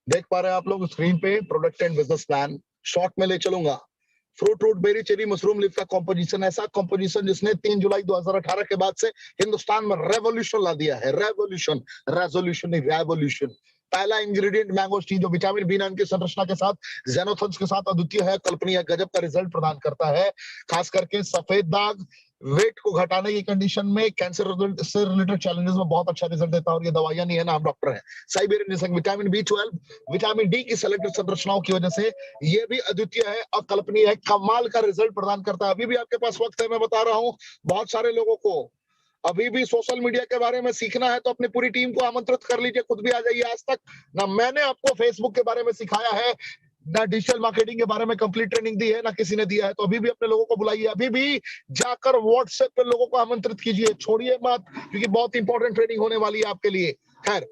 देख पा रहे हैं आप लोग स्क्रीन पे product and business plan. Short में ले चलूंगा। Fruit root berry cherry mushroom leaf का कॉम्पोजिशन, ऐसा कॉम्पोजिशन जिसने 3 जुलाई 2018 के बाद से हिंदुस्तान में रेवोल्यूशन ला दिया है। रेवोल्यूशन, रेजोल्यूशन नहीं, रेवोल्यूशन। पहला इंग्रेडिएंट मैंगोस्टीन जो विटामिन बी9 की संरचना के साथ जेनोथन्स के साथ अद्वितीय है, कल्पनीय, गजब का रिजल्ट प्रदान करता है। खास करके सफेद दाग, वेट को घटाने की कंडीशन में, कैंसर से रिलेटेड चैलेंजेस में बहुत अच्छा रिजल्ट देता है। और ये दवाइयां नहीं है ना, हम डॉक्टर हैं। साइबेरियन विटामिन बी12, विटामिन डी की सेलेक्टेड संरचनाओं की वजह से ये भी अद्वितीय है, अकल्पनीय है, कमाल का रिजल्ट प्रदान करता है। अभी भी आपके पास वक्त है, मैं बता रहा हूं बहुत सारे लोगों को अभी भी सोशल मीडिया के बारे में सीखना है तो अपनी पूरी टीम को आमंत्रित कर लीजिए, खुद भी आ जाइए। आज तक ना मैंने आपको फेसबुक के बारे में सिखाया है, ना डिजिटल मार्केटिंग के बारे में कंप्लीट ट्रेनिंग दी है, ना किसी ने दिया है। तो अभी भी अपने लोगों को बुलाइए, अभी भी जाकर व्हाट्सएप पे लोगों को आमंत्रित कीजिए, छोड़िए मत, क्योंकि बहुत इंपॉर्टेंट ट्रेनिंग होने वाली है आपके लिए। खैर,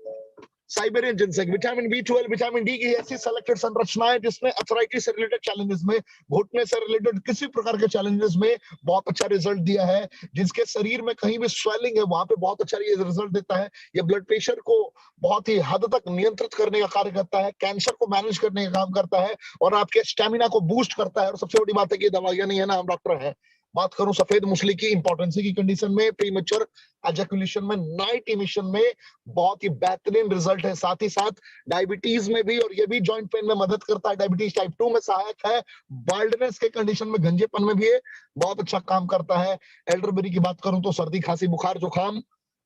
साइबेरियन जिनसेक, विटामिन बी12, विटामिन डी की ऐसी सेलेक्टेड संरचनाएं जिसने अर्थराइटिस से रिलेटेड चैलेंजेस में, घुटने से रिलेटेड किसी प्रकार के चैलेंजेस में बहुत अच्छा रिजल्ट दिया है। जिसके शरीर में कहीं भी स्वेलिंग है वहां पे बहुत अच्छा ये रिजल्ट देता है। ये ब्लड प्रेशर को बहुत ही हद तक नियंत्रित करने का कार्य करता है, कैंसर को मैनेज करने का काम करता है, और आपके स्टेमिना को बूस्ट करता है। और सबसे बड़ी बात है कि दवाइयां नहीं है ना, हम डॉक्टर हैं। बात करूं सफेद मूसली की इंपॉर्टेंस की कंडीशन में, प्रीमेच्योर एजैकुलेशन में, नाइट इमिशन में बहुत ही बेहतरीन रिजल्ट है। साथ ही साथ डायबिटीज में भी, और ये भी जॉइंट पेन में मदद करता है, डायबिटीज टाइप 2 में सहायक है, बाल्डनेस के कंडीशन में, गंजेपन में भी ये बहुत अच्छा काम करता है। एल्डरबेरी की बात करूं तो सर्दी खांसी बुखार जुकाम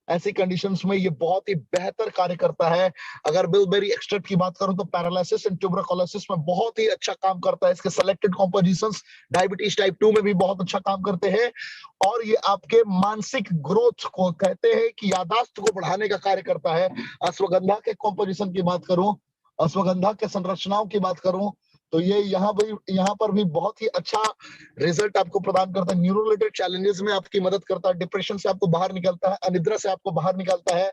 ऐसी कंडीशंस में ये बहुत ही बेहतर कार्य करता है। अगर बिलबेरी एक्सट्रैक्ट की बात करूं तो पैरालिसिस एंड ट्यूबरकुलोसिस में बहुत ही अच्छा काम करता है। इसके सेलेक्टेड कॉम्पोजिशंस डायबिटीज टाइप 2 में भी बहुत अच्छा काम करते हैं। और ये आपके मानसिक ग्रोथ को, कहते हैं कि यादाश्त को बढ़ाने का कार्य करता है। अश्वगंधा के कॉम्पोजिशन की बात करूं, अश्वगंधा के संरचनाओं की बात करूं तो ये यहाँ पर भी बहुत ही अच्छा रिजल्ट आपको प्रदान करता है। न्यूरो रिलेटेड चैलेंजेस में आपकी मदद करता है, डिप्रेशन से आपको बाहर निकलता है, अनिद्रा से आपको बाहर निकालता है।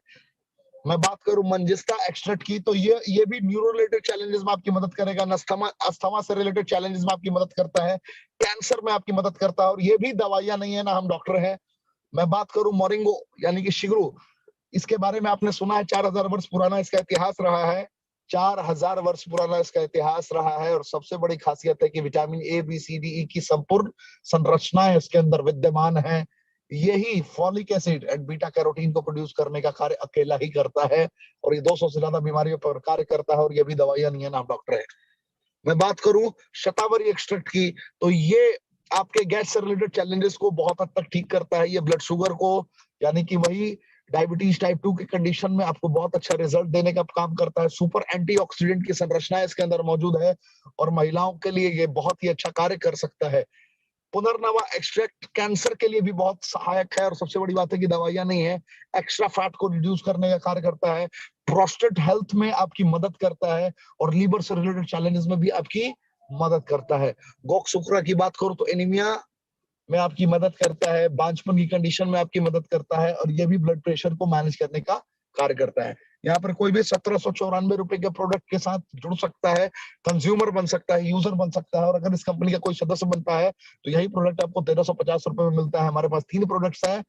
मैं बात करूं मंजिस्ता एक्सट्रैक्ट की तो ये भी न्यूरो रिलेटेड चैलेंजेस में आपकी मदद करेगा, अस्थमा से रिलेटेड चैलेंजेस में आपकी मदद करता है, कैंसर में आपकी मदद करता है। और ये भी दवाइयां नहीं है ना, हम डॉक्टर हैं। मैं बात करूं मोरिंगो यानी कि शिगरू, इसके बारे में आपने सुना है, 4000 वर्ष पुराना इसका इतिहास रहा है। 4000 वर्ष पुराना इसका इतिहास रहा है। और सबसे बड़ी खासियत है कि vitamin A B C D E की संपूर्ण संरचनाएं इसके अंदर विद्यमान है। यही folic acid and beta carotene को प्रोड्यूस करने का कार्य अकेला ही करता है। और ये 200 से ज्यादा बीमारियों पर कार्य करता है। और ये भी दवाइयां नहीं है ना, डॉक्टर है। मैं बात करूं शतावरी एक्सट्रैक्ट की तो ये आपके गैस से रिलेटेड चैलेंजेस को बहुत हद तक ठीक करता है। ये ब्लड शुगर को, यानी कि वही डायबिटीज टाइप 2 की कंडीशन में आपको बहुत अच्छा रिजल्ट देने का काम करता है। सुपर एंटीऑक्सीडेंट की संरचना इसके अंदर मौजूद है और महिलाओं के लिए ये बहुत ही अच्छा कार्य कर सकता है। पुनर्नवा एक्सट्रैक्ट कैंसर के लिए भी बहुत सहायक है। और सबसे बड़ी बात है कि दवाइयां नहीं है, एक्स्ट्रा फैट को रिड्यूस करने का कार्य करता है, प्रोस्टेट हेल्थ में आपकी मदद करता है, और लीवर से रिलेटेड चैलेंजेस में भी आपकी मदद करता है। गोक्सुक्रा की बात करूं तो एनीमिया में आपकी मदद करता है, बांझपन की कंडीशन में आपकी मदद करता है, और ये भी ब्लड प्रेशर को मैनेज करने का कार्य करता है। यहाँ पर कोई भी 1794 रुपए के प्रोडक्ट के साथ जुड़ सकता है, कंज्यूमर बन सकता है, यूजर बन सकता है। और अगर इस कंपनी का कोई सदस्य बनता है तो यही प्रोडक्ट आपको 1350 रुपए में मिलता है। हमारे पास 3 प्रोडक्ट्स हैं,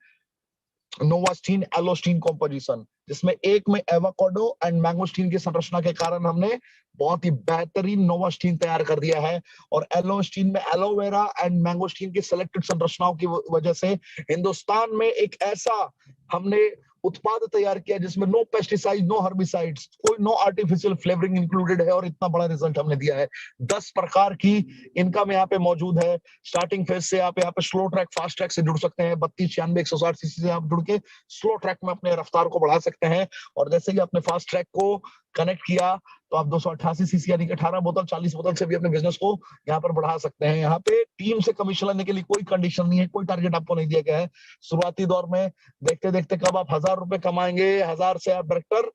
नोवास्टीन एलोस्टीन कॉम्पोजिशन, जिसमें एक में एवोकाडो एंड मैंगोस्टीन की संरचना के कारण हमने बहुत ही बेहतरीन नोवास्टीन तैयार कर दिया है। और एलोस्टीन में एलोवेरा एंड मैंगोस्टीन की सेलेक्टेड संरचनाओं की वजह से हिंदुस्तान में एक ऐसा हमने उत्पाद तैयार किया जिसमें नो पेस्टिसाइड, नो हर्बिसाइड्स, कोई नो आर्टिफिशियल फ्लेवरिंग इंक्लूडेड है। और इतना बड़ा रिजल्ट हमने दिया है। 10 प्रकार की इनकम यहाँ पे मौजूद है। स्टार्टिंग फेज से आप यहाँ पे स्लो ट्रैक, फास्ट ट्रैक से जुड़ सकते हैं। 32, 96, 160 सीसी से आप जुड़ के स्लो ट्रैक में अपने रफ्तार को बढ़ा सकते हैं। और जैसे कि आपने फास्ट ट्रैक को कनेक्ट किया तो आप 288 सीसी यानी कि 18 बोतल, 40 बोतल से भी अपने बिजनेस को यहाँ पर बढ़ा सकते हैं। यहाँ पे टीम से कमीशन लेने के लिए कोई कंडीशन नहीं है, कोई टारगेट आपको नहीं दिया गया है। शुरुआती दौर में देखते देखते कब आप 1000 रुपए कमाएंगे, 1000 से आप डायरेक्टर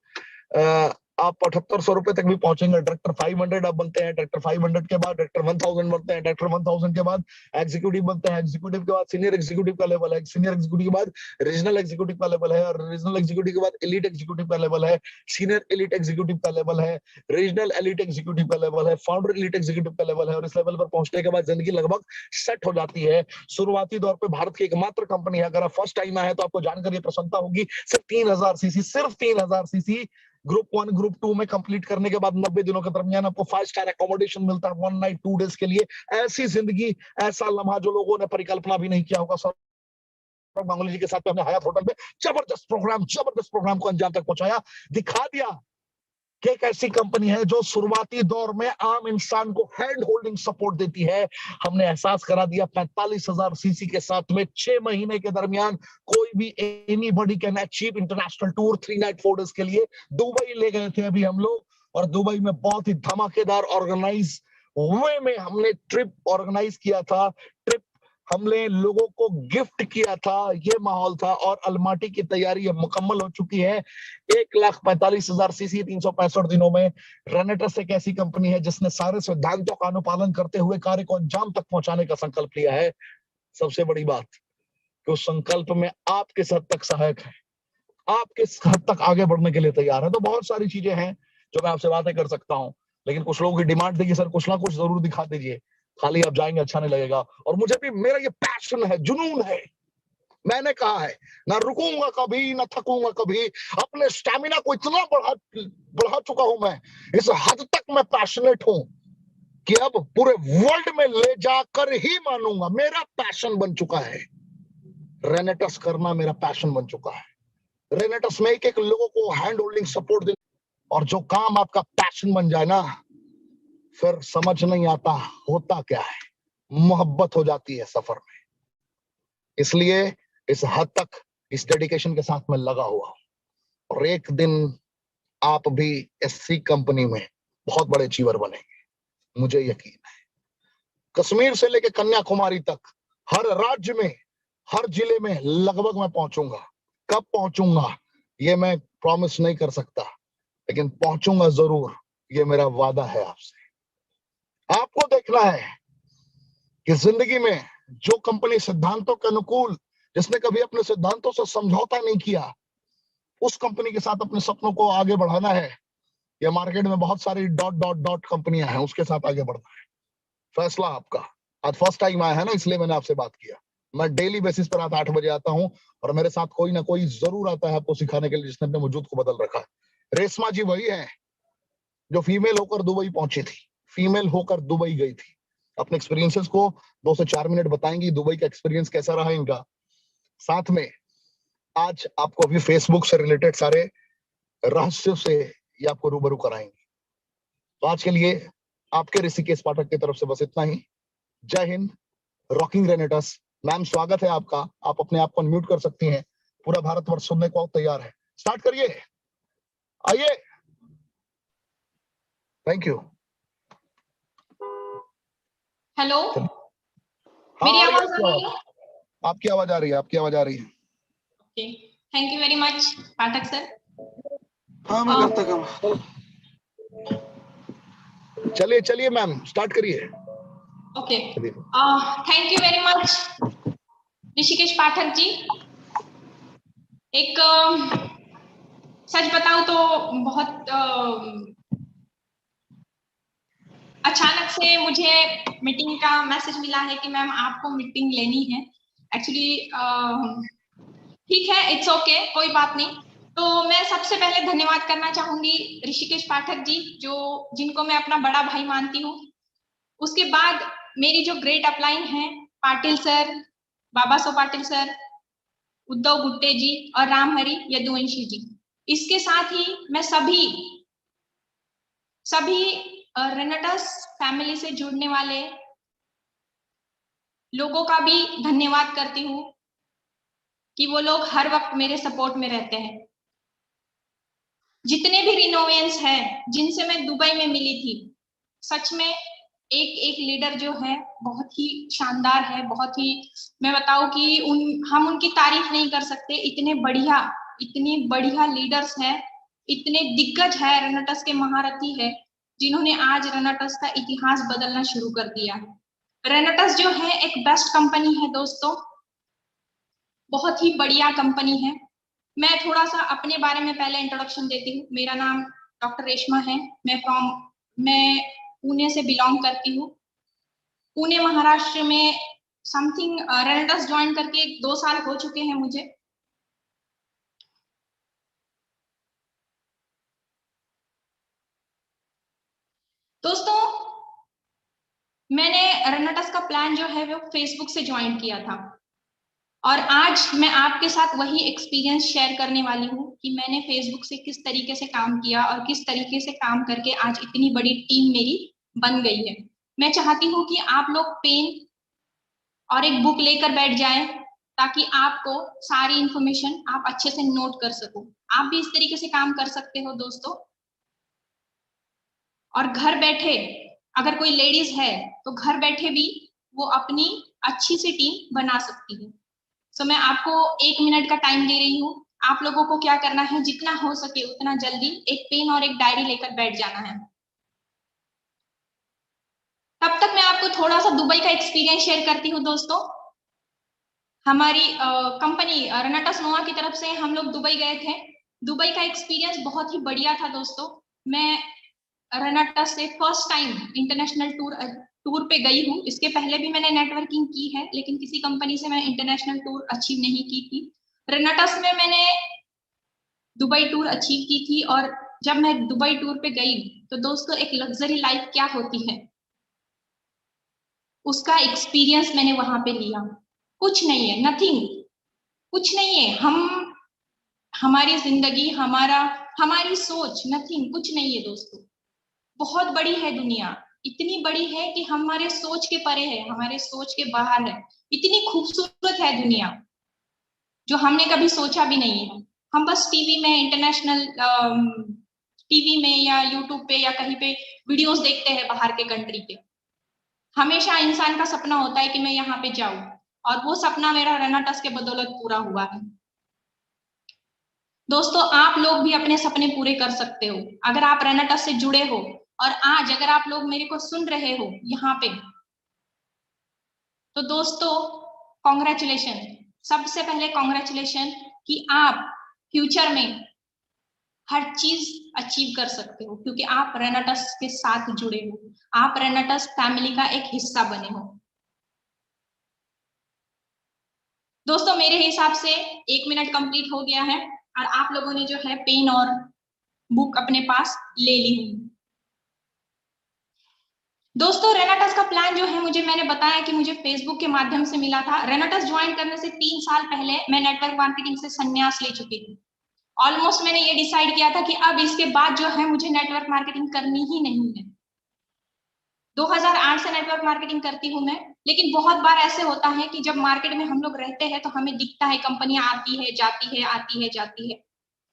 आप 7800 रुपए तक भी पहुंचेंगे। डायरेक्टर 500 आप बनते हैं, डायरेक्टर 500 के बाद डायरेक्टर 1000 बनते हैं, डायरेक्टर 1000 के बाद एग्जीक्यूटिव बनते हैं, एग्जीक्यूटिव के बाद सीनियर एग्जीक्यूटिव का लेवल है, सीनियर एग्जीक्यूटिव के बाद रीजनल एग्जीक्यूटिव का लेवल है, और रीजनल एग्जीक्यूटिव के बाद एलीट एग्जीक्यूटिव का लेवल है, सीनियर एलीट एग्जीक्यूटिव का लेवल है, रीजनल एलीट एग्जीक्यूटिव का लेवल है, फाउंडर एलीट एग्जीक्यूटिव का लेवल है। और इस लेवल पर पहुंचने के बाद जिंदगी लगभग सेट हो जाती है। शुरुआती दौर पे भारत की एकमात्र कंपनी है, अगर आप फर्स्ट टाइम आए तो आपको जानकर ये प्रसन्नता होगी, सिर्फ 3000 सीसी, सिर्फ 3000 सीसी ग्रुप 1 ग्रुप 2 में कंप्लीट करने के बाद 90 दिनों के दरमियान आपको 5 स्टार अकोमोडेशन मिलता है 1 नाइट 2 डेज के लिए। ऐसी जिंदगी, ऐसा लम्हा जो लोगों ने परिकल्पना भी नहीं किया होगा। सौरभ गांगुली जी के साथ में हमने हयात होटल में जबरदस्त प्रोग्राम को अंजाम तक पहुंचाया, दिखा दिया कि एक ऐसी कंपनी है जो शुरुआती दौर में आम इंसान को हैंड होल्डिंग सपोर्ट देती है। हमने एहसास करा दिया 45,000 सीसी के साथ में 6 महीने के दरमियान कोई भी anybody can achieve international tour 3 night 4 days के लिए। दुबई ले गए थे अभी हम लोग, और दुबई में बहुत ही धमाकेदार ऑर्गेनाइज वे में हमने ट्रिप ऑर्गेनाइज किया था। ट्रिप हमने लोगों को गिफ्ट किया था, ये माहौल था। और अलमाटी की तैयारी अब मुकम्मल हो चुकी है। 1,45,000 सीसी 365 दिनों में। रेनेटस एक ऐसी कंपनी है जिसने सारे सिद्धांतों का अनुपालन करते हुए कार्य को अंजाम तक पहुंचाने का संकल्प लिया है। सबसे बड़ी बात कि उस संकल्प में आप किस हद तक सहायक है, आप किस हद तक आगे बढ़ने के लिए तैयार है। तो बहुत सारी चीजें हैं जो मैं आपसे बातें कर सकता हूँ, लेकिन कुछ लोगों की डिमांड थी कि सर कुछ ना कुछ जरूर दिखा दीजिए, खाली आप जाएंगे अच्छा नहीं लगेगा। और मुझे भी, मेरा ये पैशन है, जुनून है। मैंने कहा है ना रुकूंगा कभी, ना थकूंगा कभी। अपने स्टैमिना को इतना बढ़ा चुका हूं मैं, इस हद तक मैं पैशनेट हूं कि अब पूरे वर्ल्ड में ले जाकर ही मानूंगा। मेरा पैशन बन चुका है, रेनेटस करना मेरा पैशन बन चुका है। रेनेटस में एक लोगों को हैंड होल्डिंग सपोर्ट देना, और जो काम आपका पैशन बन जाए ना, फिर समझ नहीं आता होता क्या है, मोहब्बत हो जाती है सफर में। इसलिए इस हद तक इस डेडिकेशन के साथ में लगा हुआ, और एक दिन आप भी ऐसी कंपनी में बहुत बड़े अचीवर बनेंगे, मुझे यकीन है। कश्मीर से लेकर कन्याकुमारी तक हर राज्य में, हर जिले में लगभग मैं पहुंचूंगा। कब पहुंचूंगा ये मैं प्रॉमिस नहीं कर सकता, लेकिन पहुंचूंगा जरूर, ये मेरा वादा है आपसे। आपको देखना है कि जिंदगी में जो कंपनी सिद्धांतों के अनुकूल, जिसने कभी अपने सिद्धांतों से समझौता नहीं किया, उस कंपनी के साथ अपने सपनों को आगे बढ़ाना है। या मार्केट में बहुत सारी डॉट डॉट डॉट कंपनियां हैं, उसके साथ आगे बढ़ना है। फैसला आपका। आज फर्स्ट टाइम आया है ना, इसलिए मैंने आपसे बात किया। मैं डेली बेसिस पर रात 8 बजे आता हूं, और मेरे साथ कोई ना कोई जरूर आता है आपको सिखाने के लिए, जिसने अपने वजूद को बदल रखा है। रेशमा जी वही है जो फीमेल होकर दुबई पहुंची थी, फीमेल होकर दुबई गई थी। अपने एक्सपीरियंसेस को 2 से 4 मिनट बताएंगी, दुबई का एक्सपीरियंस कैसा रहा इनका। साथ में आज आपको अभी फेसबुक से रिलेटेड सारे रहस्यों से ये आपको रूबरू कराएंगे। तो आज के लिए आपके ऋषिकेश पाठक की तरफ से बस इतना ही। जय हिंद, रॉकिंग रेनेटस। मैम स्वागत है आपका, आप अपने आप को अनम्यूट कर सकती हैं। पूरा भारतवर्ष सुनने को तैयार है, स्टार्ट करिए, आइए। Thank you. हेलो, हाँ, मेरी आवाज आ रही है? आपकी आवाज आ रही है, आपकी आवाज आ रही है। Okay, thank you very much Pathak sir. हाँ मैं करता काम। चलिए चलिए मैम, स्टार्ट करिए। Okay, thank you very much Rishikesh Pathak ji. एक सच बताऊं तो बहुत अचानक से मुझे मीटिंग का मैसेज मिला है कि मैम आपको मीटिंग लेनी है। एक्चुअली ठीक है, इट्स ओके, कोई बात नहीं। तो मैं सबसे पहले धन्यवाद करना चाहूंगी ऋषिकेश पाठक जी, जिनको मैं अपना बड़ा भाई मानती हूँ। उसके बाद मेरी जो ग्रेट अपलाइन है, पाटिल सर, बाबा सो पाटिल सर, उद्धव गुट्टे जी और रामहरि यदुवंशी जी। इसके साथ ही मैं सभी रेनेटस फैमिली से जुड़ने वाले लोगों का भी धन्यवाद करती हूँ कि वो लोग हर वक्त मेरे सपोर्ट में रहते हैं। जितने भी रिनोवेंस हैं जिनसे मैं दुबई में मिली थी, सच में एक एक लीडर जो है बहुत ही शानदार है। बहुत ही, मैं बताऊं कि हम उनकी तारीफ नहीं कर सकते। इतने बढ़िया लीडर्स हैं, इतने दिग्गज है, रेनेटस के महारथी है, जिन्होंने आज रेनेटस का इतिहास बदलना शुरू कर दिया है। रेनेटस जो है एक बेस्ट कंपनी है दोस्तों, बहुत ही बढ़िया कंपनी है। मैं थोड़ा सा अपने बारे में पहले इंट्रोडक्शन देती हूँ। मेरा नाम डॉक्टर रेशमा है। मैं पुणे से बिलोंग करती हूँ। पुणे महाराष्ट्र में समथिंग रेनेटस ज्वाइन करके 2 साल हो चुके हैं मुझे। दोस्तों मैंने रनाटस का प्लान जो है वो फेसबुक से ज्वाइन किया था, और आज मैं आपके साथ वही एक्सपीरियंस शेयर करने वाली हूँ कि मैंने फेसबुक से किस तरीके से काम किया और किस तरीके से काम करके आज इतनी बड़ी टीम मेरी बन गई है। मैं चाहती हूँ कि आप लोग पेन और एक बुक लेकर बैठ जाएं ताकि आपको सारी इंफॉर्मेशन आप अच्छे से नोट कर सको। आप भी इस तरीके से काम कर सकते हो दोस्तों। और घर बैठे अगर कोई लेडीज है तो घर बैठे भी वो अपनी अच्छी सी टीम बना सकती है। सो मैं आपको 1 मिनट का टाइम दे रही हूँ। आप लोगों को क्या करना है, जितना हो सके उतना जल्दी एक पेन और एक डायरी लेकर बैठ जाना है। तब तक मैं आपको थोड़ा सा दुबई का एक्सपीरियंस शेयर करती हूँ दोस्तों। हमारी कंपनी रनाटस नोआ की तरफ से हम लोग दुबई गए थे। दुबई का एक्सपीरियंस बहुत ही बढ़िया था दोस्तों। मैं रनाटस से फर्स्ट टाइम इंटरनेशनल टूर पे गई हूँ। इसके पहले भी मैंने नेटवर्किंग की है, लेकिन किसी कंपनी से मैं इंटरनेशनल टूर अचीव नहीं की थी। रनाटस में मैंने दुबई टूर अचीव की थी, और जब मैं दुबई टूर पे गई तो दोस्तों एक लग्जरी लाइफ क्या होती है उसका एक्सपीरियंस मैंने वहां पे लिया। कुछ नहीं है, नथिंग, कुछ नहीं है। हमारी जिंदगी, हमारी सोच, नथिंग, कुछ नहीं है दोस्तों। बहुत बड़ी है दुनिया, इतनी बड़ी है कि हमारे सोच के परे है, हमारे सोच के बाहर है। इतनी खूबसूरत है दुनिया जो हमने कभी सोचा भी नहीं है। हम बस टीवी में, इंटरनेशनल टीवी में या यूट्यूब पे या कहीं पे वीडियोस देखते हैं बाहर के कंट्री के। हमेशा इंसान का सपना होता है कि मैं यहाँ पे जाऊं, और वो सपना मेरा रनाटस के बदौलत पूरा हुआ है। दोस्तों आप लोग भी अपने सपने पूरे कर सकते हो अगर आप रनाटस से जुड़े हो। और आज अगर आप लोग मेरे को सुन रहे हो यहाँ पे, तो दोस्तों कॉन्ग्रेचुलेशन। सबसे पहले कॉन्ग्रेचुलेशन कि आप फ्यूचर में हर चीज अचीव कर सकते हो, क्योंकि आप रनाटस के साथ जुड़े हो, आप रनाटस फैमिली का एक हिस्सा बने हो। दोस्तों मेरे हिसाब से 1 मिनट कंप्लीट हो गया है, और आप लोगों ने जो है पेन और बुक अपने पास ले ली हुई। दोस्तों रेनाटस का प्लान जो है, मैंने बताया कि मुझे फेसबुक के माध्यम से मिला था। रेनाटस ज्वाइन करने से 3 साल पहले मैं नेटवर्क मार्केटिंग से संन्यास ले चुकी थी। ऑलमोस्ट मैंने ये डिसाइड किया था कि अब इसके बाद जो है मुझे नेटवर्क मार्केटिंग करनी ही नहीं है। 2008 से नेटवर्क मार्केटिंग करती हूँ मैं। लेकिन बहुत बार ऐसे होता है कि जब मार्केट में हम लोग रहते हैं तो हमें दिखता है कंपनियां आती है जाती है, आती है जाती है।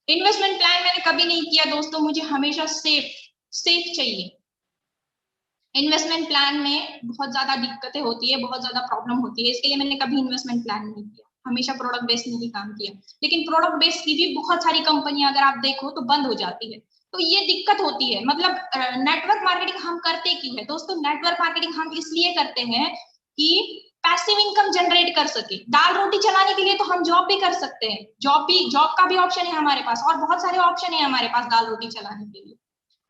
इन्वेस्टमेंट प्लान मैंने कभी नहीं किया दोस्तों, मुझे हमेशा सेफ चाहिए। इन्वेस्टमेंट प्लान में बहुत ज्यादा दिक्कतें होती है, बहुत ज्यादा प्रॉब्लम होती है, इसके लिए मैंने कभी इन्वेस्टमेंट प्लान नहीं किया। हमेशा प्रोडक्ट बेस्ड में ही काम किया। लेकिन प्रोडक्ट बेस्ड की भी बहुत सारी कंपनियां अगर आप देखो तो बंद हो जाती है, तो ये दिक्कत होती है। मतलब नेटवर्क मार्केटिंग हम करते की है दोस्तों, नेटवर्क मार्केटिंग हम इसलिए करते हैं कि पैसिव इनकम जनरेट कर सके। दाल रोटी चलाने के लिए तो हम जॉब भी कर सकते हैं, जॉब का भी ऑप्शन है हमारे पास, और बहुत सारे ऑप्शन है हमारे पास दाल रोटी चलाने के लिए।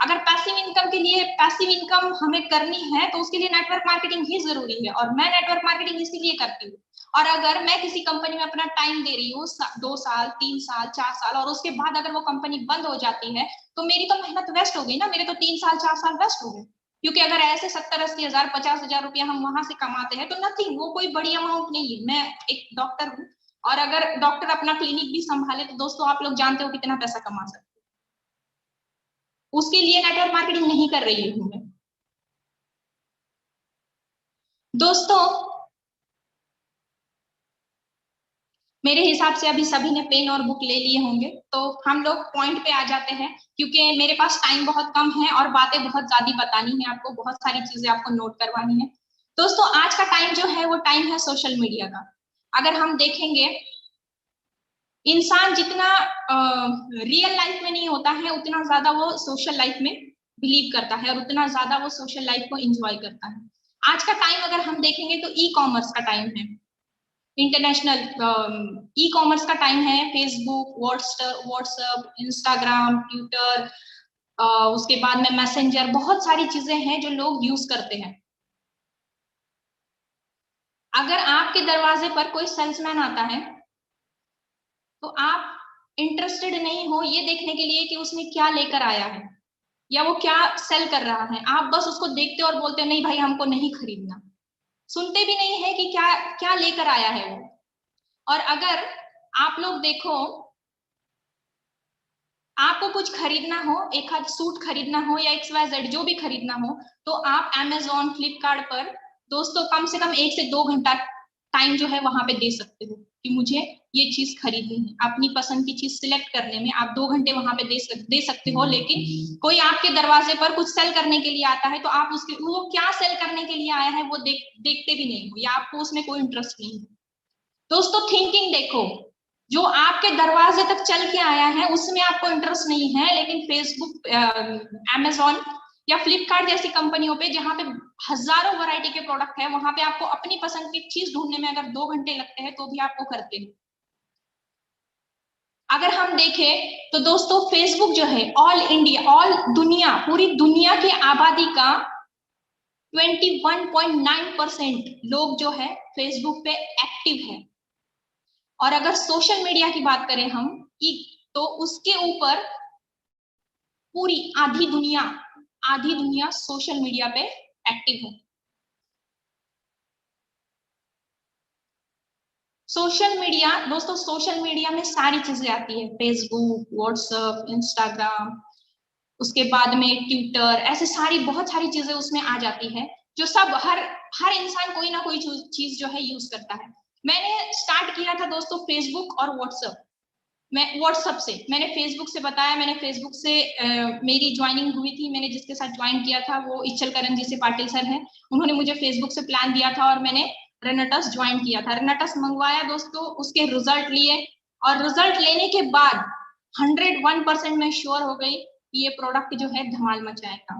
अगर पैसिव इनकम के लिए पैसिव इनकम हमें करनी है तो उसके लिए नेटवर्क मार्केटिंग ही जरूरी है, और मैं नेटवर्क मार्केटिंग इसीलिए करती हूँ। और अगर मैं किसी कंपनी में अपना टाइम दे रही हूँ 2 साल 3 साल 4 साल, और उसके बाद अगर वो कंपनी बंद हो जाती है तो मेरी तो मेहनत वेस्ट हो गई ना, मेरे तो 3 साल 4 साल वेस्ट हो गए। क्योंकि अगर ऐसे 70-80 हजार 50,000 रुपया हम वहां से कमाते हैं तो नथिंग, वो कोई बड़ी अमाउंट नहीं है। मैं एक डॉक्टर हूँ, और अगर डॉक्टर अपना क्लिनिक भी संभाले तो दोस्तों आप लोग जानते हो कितना पैसा कमा सकते हैं। उसके लिए नेटवर्क मार्केटिंग नहीं कर रही हूं मैं। दोस्तों मेरे हिसाब से अभी सभी ने पेन और बुक ले लिए होंगे, तो हम लोग पॉइंट पे आ जाते हैं, क्योंकि मेरे पास टाइम बहुत कम है और बातें बहुत ज्यादा बतानी है आपको, बहुत सारी चीजें आपको नोट करवानी है। दोस्तों आज का टाइम जो है वो टाइम है सोशल मीडिया का। अगर हम देखेंगे, इंसान जितना रियल लाइफ में नहीं होता है उतना ज्यादा वो सोशल लाइफ में बिलीव करता है, और उतना ज्यादा वो सोशल लाइफ को एंजॉय करता है। आज का टाइम अगर हम देखेंगे तो ई कॉमर्स का टाइम है, इंटरनेशनल ई कॉमर्स का टाइम है। फेसबुक, व्हाट्सएप, इंस्टाग्राम, ट्विटर, उसके बाद में मैसेंजर, बहुत सारी चीजें हैं जो लोग यूज करते हैं। अगर आपके दरवाजे पर कोई सेल्समैन आता है तो आप इंटरेस्टेड नहीं हो ये देखने के लिए कि उसने क्या लेकर आया है, या वो क्या सेल कर रहा है, आप बस उसको देखते और बोलते नहीं भाई हमको नहीं खरीदना, सुनते भी नहीं है कि क्या क्या लेकर आया है वो। और अगर आप लोग देखो, आपको कुछ खरीदना हो, एक आध सूट खरीदना हो या XYZ जो भी खरीदना हो, तो आप Amazon, फ्लिपकार्ट पर दोस्तों कम से कम 1 से 2 घंटा टाइम जो है वहां पे दे सकते हो कि मुझे ये चीज खरीदनी है। अपनी पसंद की चीज सिलेक्ट करने में आप 2 घंटे वहां पे दे सकते हो। लेकिन कोई आपके दरवाजे पर कुछ सेल करने के लिए आता है तो आप उसके वो क्या सेल करने के लिए आया है वो देखते भी नहीं हो, या आपको उसमें कोई इंटरेस्ट नहीं है। दोस्तों थिंकिंग देखो, जो आपके दरवाजे तक चल के आया है उसमें आपको इंटरेस्ट नहीं है, लेकिन फेसबुक, Amazon या फ्लिपकार्ट जैसी कंपनियों पे जहां पे हजारों वैरायटी के प्रोडक्ट है, वहां पे आपको अपनी पसंद की चीज ढूंढने में अगर 2 घंटे लगते हैं तो भी आपको करते हैं। अगर हम देखें तो दोस्तों फेसबुक जो है ऑल इंडिया, ऑल दुनिया, पूरी दुनिया की आबादी का 21.9% लोग जो है फेसबुक पे एक्टिव है। और अगर सोशल मीडिया की बात करें हम कि तो उसके ऊपर पूरी आधी दुनिया सोशल मीडिया पे एक्टिव है। सोशल मीडिया दोस्तों, सोशल मीडिया में सारी चीजें आती है, फेसबुक, व्हाट्सएप, इंस्टाग्राम, उसके बाद में ट्विटर, ऐसे सारी बहुत सारी चीजें उसमें आ जाती है, जो सब हर इंसान कोई ना कोई चीज जो है यूज करता है। मैंने स्टार्ट किया था दोस्तों फेसबुक और व्हाट्सएप, मैं व्हाट्सएप से, मैंने फेसबुक से बताया, मैंने फेसबुक से मेरी ज्वाइनिंग हुई थी, मैंने जिसके साथ ज्वाइन किया था वो इच्छल करण जी से पाटिल सर हैं, उन्होंने मुझे फेसबुक से प्लान दिया था और मैंने रेनेटस ज्वाइन किया था। रेनेटस मंगवाया दोस्तों, उसके रिजल्ट लिए, और रिजल्ट लेने के बाद 101% मैं श्योर हो गई कि ये प्रोडक्ट जो है धमाल मचाएगा।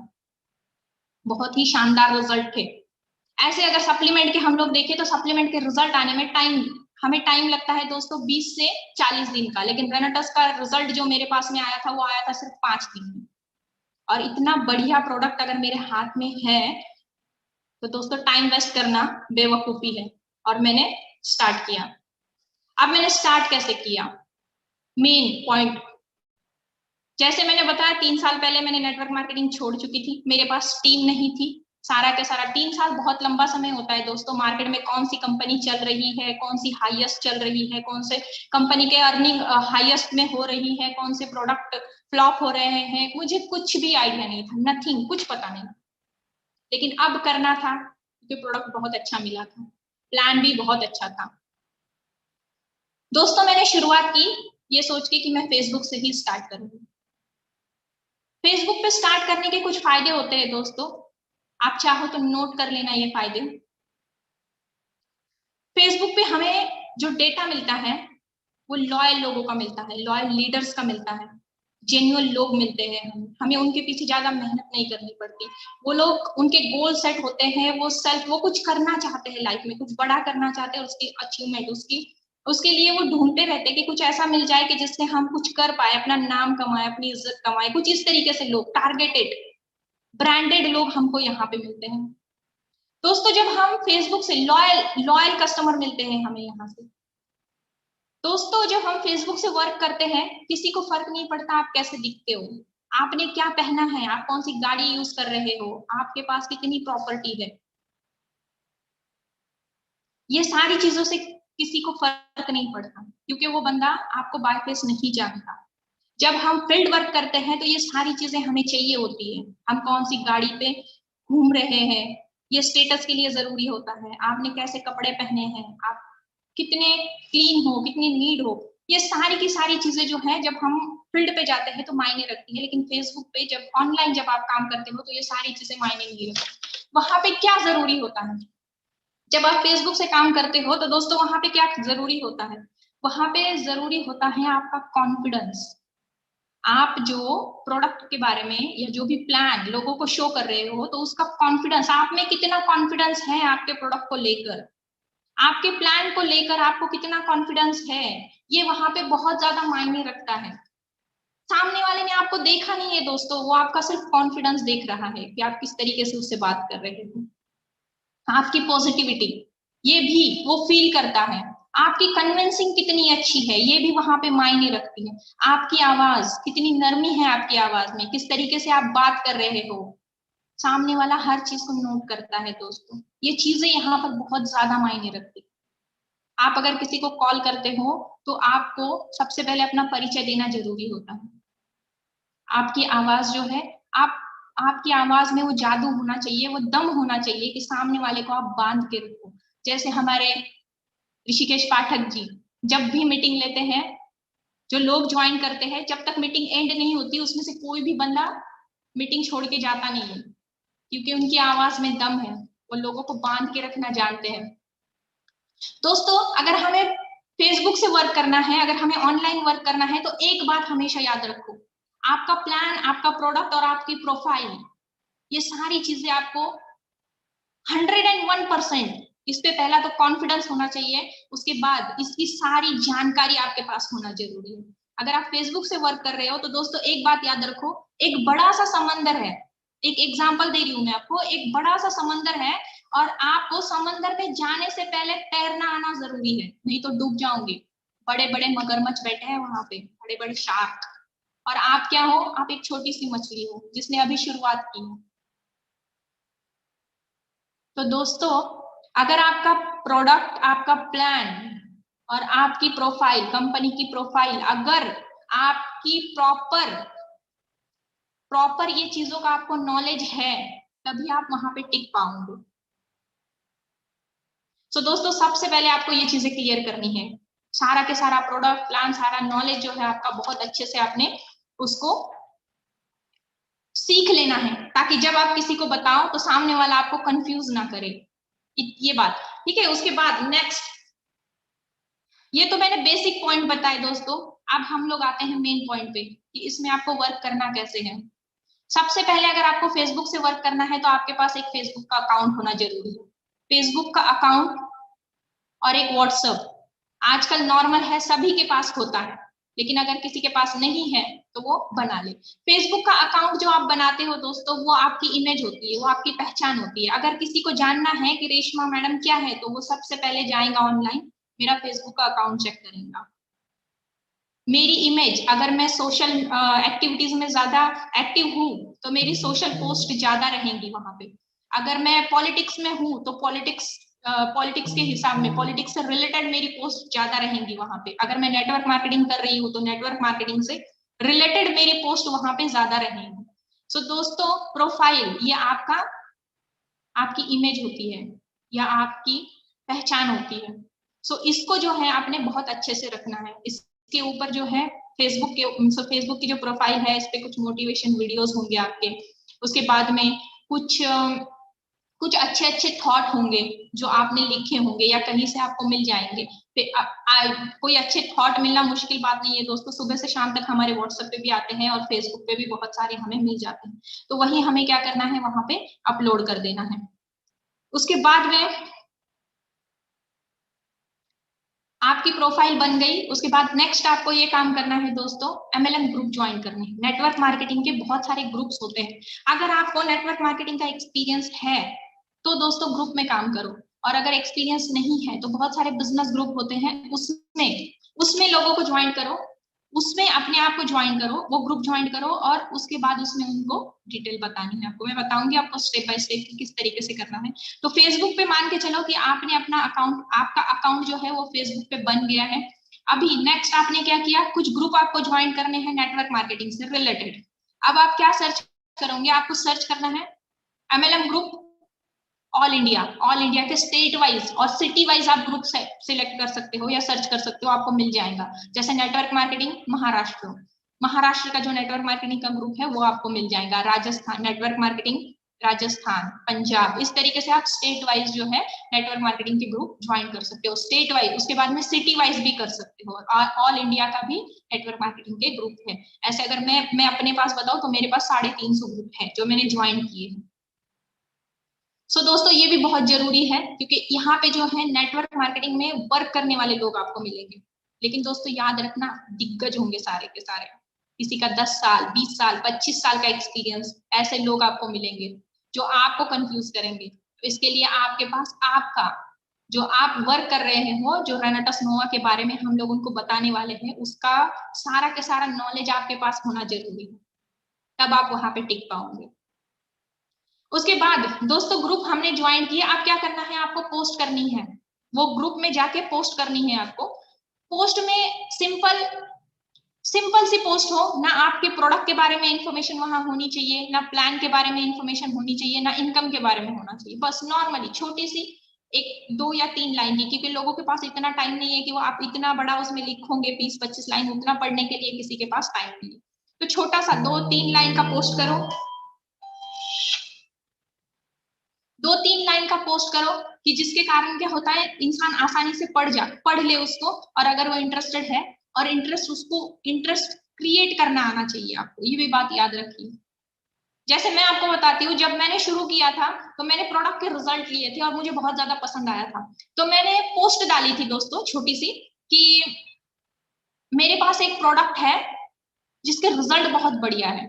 बहुत ही शानदार रिजल्ट थे। ऐसे अगर सप्लीमेंट के हम लोग देखें तो सप्लीमेंट के रिजल्ट आने में हमें टाइम लगता है दोस्तों 20 से 40 दिन का, लेकिन रेनेटस का रिजल्ट जो मेरे पास में आया था वो आया था सिर्फ 5 दिन में। और इतना बढ़िया प्रोडक्ट अगर मेरे हाथ में है तो दोस्तों टाइम वेस्ट करना बेवकूफी है, और मैंने स्टार्ट किया। अब मैंने स्टार्ट कैसे किया, मेन पॉइंट, जैसे मैंने बताया 3 साल पहले मैंने नेटवर्क मार्केटिंग छोड़ चुकी थी, मेरे पास टीम नहीं थी, सारा के सारा 3 साल बहुत लंबा समय होता है दोस्तों। मार्केट में कौन सी कंपनी चल रही है, कौन सी हाईएस्ट चल रही है, कौन से कंपनी के अर्निंग हाईएस्ट में हो रही है, कौन से प्रोडक्ट फ्लॉप हो रहे हैं, मुझे कुछ भी आइडिया नहीं था, नथिंग, कुछ पता नहीं। लेकिन अब करना था क्योंकि प्रोडक्ट बहुत अच्छा मिला था, प्लान भी बहुत अच्छा था। दोस्तों मैंने शुरुआत की ये सोच के कि मैं फेसबुक से ही स्टार्ट करूंगी। फेसबुक पे स्टार्ट करने के कुछ फायदे होते हैं दोस्तों, आप चाहो तो नोट कर लेना ये फायदे। फेसबुक पे हमें जो डेटा मिलता है वो लॉयल लोगों का मिलता है, लॉयल लीडर्स का मिलता है, जेन्युइन लोग मिलते हैं, हमें उनके पीछे ज्यादा मेहनत नहीं करनी पड़ती। वो लोग, उनके गोल सेट होते हैं, वो कुछ करना चाहते हैं लाइफ में, कुछ बड़ा करना चाहते हैं, उसकी अचीवमेंट, उसके लिए वो ढूंढते रहते हैं कि कुछ ऐसा मिल जाए कि जिससे हम कुछ कर पाए, अपना नाम कमाए, अपनी इज्जत कमाए, कुछ इस तरीके से लोग, टारगेटेड ब्रांडेड लोग हमको यहाँ पे मिलते हैं। दोस्तों जब हम फेसबुक से लॉयल कस्टमर मिलते हैं हमें यहाँ से। दोस्तों जब हम फेसबुक से वर्क करते हैं किसी को फर्क नहीं पड़ता आप कैसे दिखते हो, आपने क्या पहना है, आप कौन सी गाड़ी यूज कर रहे हो, आपके पास कितनी प्रॉपर्टी है, ये सारी चीजों से किसी को फर्क नहीं पड़ता, क्योंकि वो बंदा आपको बाय फेस नहीं जानता। जब हम फील्ड वर्क करते हैं तो ये सारी चीजें हमें चाहिए होती है, हम कौन सी गाड़ी पे घूम रहे हैं, ये स्टेटस के लिए जरूरी होता है, आपने कैसे कपड़े पहने हैं, आप कितने क्लीन हो, कितनी नीट हो, ये सारी की सारी चीजें जो है जब हम फील्ड पे जाते हैं तो मायने रखती है। लेकिन फेसबुक पे जब ऑनलाइन जब आप काम करते हो तो ये सारी चीजें मायने नहीं रखती। वहां पे क्या जरूरी होता है, जब आप फेसबुक से काम करते हो तो दोस्तों वहां पे क्या जरूरी होता है, वहां पे जरूरी होता है आपका कॉन्फिडेंस। आप जो प्रोडक्ट के बारे में या जो भी प्लान लोगों को शो कर रहे हो तो उसका कॉन्फिडेंस, आप में कितना कॉन्फिडेंस है आपके प्रोडक्ट को लेकर, आपके प्लान को लेकर आपको कितना कॉन्फिडेंस है, ये वहां पे बहुत ज्यादा मायने रखता है। सामने वाले ने आपको देखा नहीं है दोस्तों, वो आपका सिर्फ कॉन्फिडेंस देख रहा है कि आप किस तरीके से उससे बात कर रहे हो, आपकी पॉजिटिविटी ये भी वो फील करता है। आपकी कन्विंसिंग कितनी अच्छी है ये भी वहां पे मायने रखती है। आपकी आवाज कितनी नरमी है, आपकी आवाज में किस तरीके से आप बात कर रहे हो, सामने वाला हर चीज को नोट करता है दोस्तों। ये चीजें यहाँ पर बहुत ज्यादा मायने रखती है। आप अगर किसी को कॉल करते हो तो आपको सबसे पहले अपना परिचय देना जरूरी होता है। आपकी आवाज जो है, आपकी आवाज में वो जादू होना चाहिए, वो दम होना चाहिए कि सामने वाले को आप बांध के रखो। जैसे हमारे ऋषिकेश पाठक जी जब भी मीटिंग लेते हैं, जो लोग ज्वाइन करते हैं, जब तक मीटिंग एंड नहीं होती उसमें से कोई भी बंदा मीटिंग छोड़ के जाता नहीं है, क्योंकि उनकी आवाज में दम है, वो लोगों को बांध के रखना जानते हैं। दोस्तों अगर हमें फेसबुक से वर्क करना है, अगर हमें ऑनलाइन वर्क करना है, तो एक बात हमेशा याद रखो, आपका प्लान, आपका प्रोडक्ट और आपकी प्रोफाइल, ये सारी चीजें आपको 101%, इस पे पहला तो कॉन्फिडेंस होना चाहिए, उसके बाद इसकी सारी जानकारी आपके पास होना जरूरी है। अगर आप फेसबुक से वर्क कर रहे हो तो दोस्तों एक बात याद रखो, एक बड़ा सा समंदर है, एक एग्जांपल दे रही हूं मैं आपको, एक बड़ा सा समंदर है और आपको समंदर में जाने से पहले तैरना आना जरूरी है, नहीं तो डूब जाओगे। बड़े बड़े मगरमच्छ बैठे हैं वहां पे, बड़े बड़े शार्क, और आप क्या हो, आप एक छोटी सी मछली हो जिसने अभी शुरुआत की है। तो दोस्तों अगर आपका प्रोडक्ट, आपका प्लान और आपकी प्रोफाइल, कंपनी की प्रोफाइल, अगर आपकी प्रॉपर ये चीजों का आपको नॉलेज है, तभी आप वहां पे टिक पाओगे। तो दोस्तों सबसे पहले आपको ये चीजें क्लियर करनी है, सारा के सारा प्रोडक्ट प्लान, सारा नॉलेज जो है आपका बहुत अच्छे से आपने उसको सीख लेना है, ताकि जब आप किसी को बताओ तो सामने वाला आपको कंफ्यूज ना करे, ये बात ठीक है। उसके बाद नेक्स्ट, ये तो मैंने बेसिक पॉइंट बताए दोस्तों, अब हम लोग आते हैं मेन पॉइंट पे कि इसमें आपको वर्क करना कैसे है। सबसे पहले अगर आपको फेसबुक से वर्क करना है तो आपके पास एक फेसबुक का अकाउंट होना जरूरी है। फेसबुक का अकाउंट और एक व्हाट्सएप आजकल नॉर्मल है, सभी के पास होता है, लेकिन अगर किसी के पास नहीं है तो वो बना ले। फेसबुक का अकाउंट जो आप बनाते हो दोस्तों, वो आपकी इमेज होती है, वो आपकी पहचान होती है। अगर किसी को जानना है कि रेशमा मैडम क्या है, तो वो सबसे पहले जाएगा ऑनलाइन, मेरा फेसबुक का अकाउंट चेक करेगा। मेरी इमेज, अगर मैं सोशल एक्टिविटीज में ज्यादा एक्टिव हूँ तो मेरी सोशल पोस्ट ज्यादा रहेंगी वहां पे। अगर मैं पॉलिटिक्स में हूँ तो पॉलिटिक्स के हिसाब में, पॉलिटिक्स से रिलेटेड मेरी पोस्ट ज्यादा रहेंगी वहां पे। अगर मैं नेटवर्क मार्केटिंग कर रही हूँ तो नेटवर्क मार्केटिंग से रिलेटेड मेरी पोस्ट वहां पे ज्यादा रहेंगी। सो दोस्तों प्रोफाइल ये आपकी इमेज होती है या आपकी पहचान होती है। सो इसको जो है आपने बहुत अच्छे से रखना है। इसके ऊपर जो है फेसबुक की जो प्रोफाइल है, इस पे कुछ मोटिवेशन वीडियोस होंगे आपके, उसके बाद में कुछ अच्छे अच्छे थॉट होंगे जो आपने लिखे होंगे या कहीं से आपको मिल जाएंगे। कोई अच्छे थॉट मिलना मुश्किल बात नहीं है दोस्तों, सुबह से शाम तक हमारे व्हाट्सएप पे भी आते हैं और फेसबुक पे भी बहुत सारे हमें मिल जाते हैं, तो वही हमें क्या करना है, वहां पे अपलोड कर देना है। उसके बाद में आपकी प्रोफाइल बन गई, उसके बाद नेक्स्ट आपको ये काम करना है दोस्तों, एमएलएम ग्रुप ज्वाइन करने। नेटवर्क मार्केटिंग के बहुत सारे ग्रुप्स होते हैं, अगर आपको नेटवर्क मार्केटिंग का एक्सपीरियंस है तो दोस्तों ग्रुप में काम करो, और अगर एक्सपीरियंस नहीं है तो बहुत सारे बिजनेस ग्रुप होते हैं, उसमें लोगों को ज्वाइन करो, उसमें अपने आप को ज्वाइन करो, वो ग्रुप ज्वाइन करो, और उसके बाद उसमें उनको डिटेल बतानी है आपको। मैं बताऊंगी आपको स्टेप बाय स्टेप कि किस तरीके से करना है। तो फेसबुक पे मान के चलो कि आपने अपना अकाउंट, आपका अकाउंट जो है वो फेसबुक पे बन गया है। अभी नेक्स्ट आपने क्या किया, कुछ ग्रुप आपको ज्वाइन करने हैं नेटवर्क मार्केटिंग से रिलेटेड। अब आप क्या सर्च करोगे, आपको सर्च करना है एमएलएम ग्रुप ऑल इंडिया के स्टेट वाइज और सिटी वाइज आप ग्रुप सिलेक्ट कर सकते हो या सर्च कर सकते हो, आपको मिल जाएगा। जैसे नेटवर्क मार्केटिंग महाराष्ट्र का जो नेटवर्क मार्केटिंग का ग्रुप है वो आपको मिल जाएगा। राजस्थान नेटवर्क मार्केटिंग, राजस्थान, पंजाब, इस तरीके से आप स्टेट वाइज जो है नेटवर्क मार्केटिंग के ग्रुप ज्वाइन कर सकते हो, स्टेट वाइज। उसके बाद में सिटी वाइज भी कर सकते हो, और ऑल इंडिया का भी नेटवर्क मार्केटिंग के ग्रुप है। ऐसे अगर मैं अपने पास बताऊं तो मेरे पास 350 ग्रुप है जो मैंने ज्वाइन किए हैं। सो दोस्तों ये भी बहुत जरूरी है, क्योंकि यहाँ पे जो है नेटवर्क मार्केटिंग में वर्क करने वाले लोग आपको मिलेंगे, लेकिन दोस्तों याद रखना दिग्गज होंगे सारे के सारे, किसी का 10 साल 20 साल 25 साल का एक्सपीरियंस, ऐसे लोग आपको मिलेंगे जो आपको कंफ्यूज करेंगे। तो इसके लिए आपके पास आपका जो आप वर्क कर रहे हो, जो रेनेटस नोवा के बारे में हम लोग उनको बताने वाले हैं, उसका सारा के सारा नॉलेज आपके पास होना जरूरी है, तब आप वहां पे टिक पाओगे। उसके बाद दोस्तों ग्रुप हमने ज्वाइन किया। अब क्या करना है, आपको पोस्ट करनी है, वो ग्रुप में जाके पोस्ट करनी है आपको। पोस्ट में सिंपल सी पोस्ट हो ना, आपके प्रोडक्ट के बारे में इंफॉर्मेशन वहां होनी चाहिए, ना प्लान के बारे में इंफॉर्मेशन होनी चाहिए, ना इनकम के बारे में होना चाहिए, बस नॉर्मली छोटी सी 1, 2 या 3 लाइन की, क्योंकि लोगों के पास इतना टाइम नहीं है कि वो आप इतना बड़ा उसमें लिखोगे 20-25 लाइन, उतना पढ़ने के लिए किसी के पास टाइम नहीं है। तो छोटा सा 2-3 लाइन का पोस्ट करो, 2-3 लाइन का पोस्ट करो, कि जिसके कारण क्या होता है, इंसान आसानी से पढ़ ले उसको, और अगर वो इंटरेस्टेड है, और इंटरेस्ट क्रिएट करना आना चाहिए आपको, ये भी बात याद रखिए। जैसे मैं आपको बताती हूँ, जब मैंने शुरू किया था तो मैंने प्रोडक्ट के रिजल्ट लिए थे और मुझे बहुत ज्यादा पसंद आया था, तो मैंने पोस्ट डाली थी दोस्तों छोटी सी, कि मेरे पास एक प्रोडक्ट है जिसके रिजल्ट बहुत बढ़िया है,